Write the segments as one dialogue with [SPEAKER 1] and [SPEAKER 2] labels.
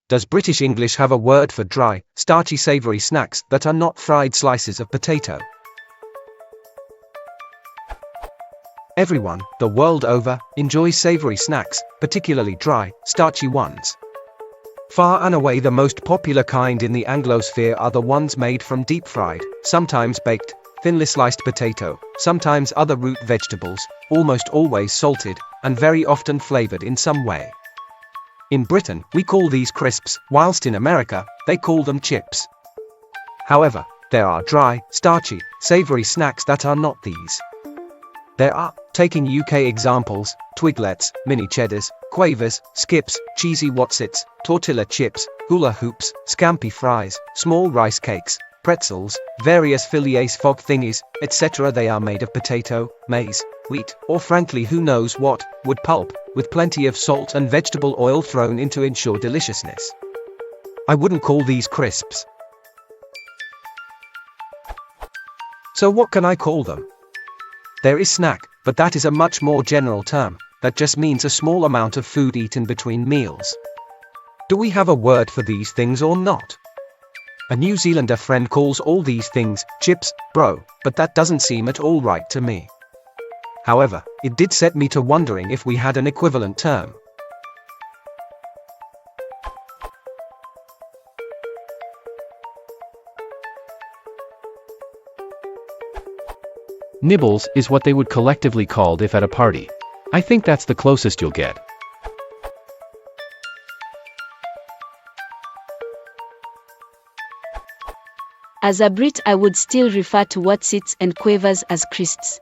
[SPEAKER 1] Does British English have a word for dry, starchy savoury snacks that are not fried slices of potato? Everyone, the world over, enjoys savoury snacks, particularly dry, starchy ones. Far and away the most popular kind in the Anglosphere are the ones made from deep-fried, sometimes baked, thinly sliced potato, sometimes other root vegetables, almost always salted, and very often flavoured in some way. In Britain, we call these crisps, whilst in America, they call them chips. However, there are dry, starchy, savoury snacks that are not these. There are, taking UK examples, Twiglets, mini cheddars, quavers, skips, cheesy Wotsits, tortilla chips, hula hoops, scampi fries, small rice cakes, pretzels, various filiers fog thingies, etc. They are made of potato, maize, wheat, or frankly who knows what, wood pulp, with plenty of salt and vegetable oil thrown in to ensure deliciousness. I wouldn't call these crisps. So what can I call them? There is snack, but that is a much more general term, that just means a small amount of food eaten between meals. Do we have a word for these things or not? A New Zealander friend calls all these things chips, bro, but that doesn't seem at all right to me. However, it did set me to wondering if we had an equivalent term.
[SPEAKER 2] Nibbles is what they would collectively called if at a party. I think that's the closest you'll get.
[SPEAKER 3] As a Brit, I would still refer to Wotsits and quavers as crisps.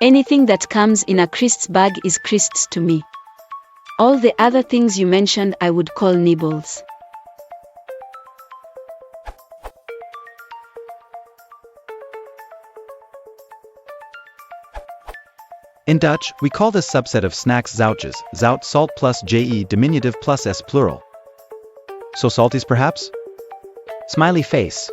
[SPEAKER 3] Anything that comes in a crisps bag is crisps to me. All the other things you mentioned I would call nibbles.
[SPEAKER 4] In Dutch, we call this subset of snacks zoutjes, zout salt plus je diminutive plus s plural. So salties perhaps? Smiley face.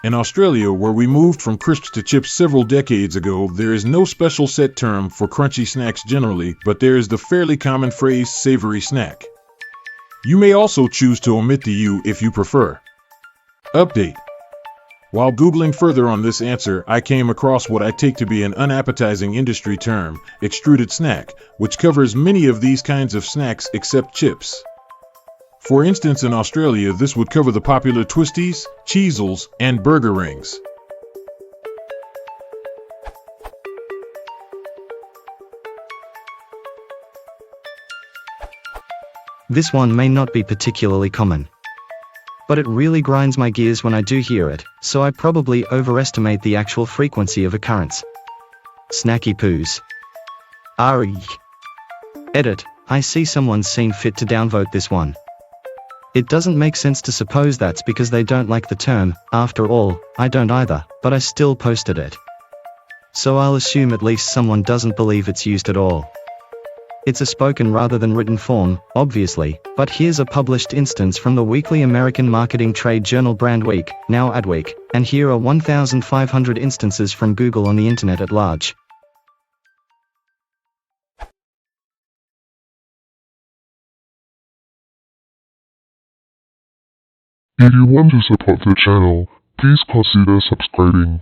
[SPEAKER 5] In Australia, where we moved from crisps to chips several decades ago, there is no special set term for crunchy snacks generally, but there is the fairly common phrase savoury snack. You may also choose to omit the U if you prefer. Update. While Googling further on this answer, I came across what I take to be an unappetizing industry term, extruded snack, which covers many of these kinds of snacks except chips. For instance, in Australia, this would cover the popular twisties, cheezels, and burger rings.
[SPEAKER 6] This one may not be particularly common, but it really grinds my gears when I do hear it, so I probably overestimate the actual frequency of occurrence. Snacky poos. Edit, I see someone's seen fit to downvote this one. It doesn't make sense to suppose that's because they don't like the term. After all, I don't either, but I still posted it. So I'll assume at least someone doesn't believe it's used at all. It's a spoken rather than written form, obviously, but here's a published instance from the weekly American marketing trade journal Brand Week, now Adweek, and here are 1,500 instances from Google on the internet at large.
[SPEAKER 7] If you want to support the channel, please consider subscribing.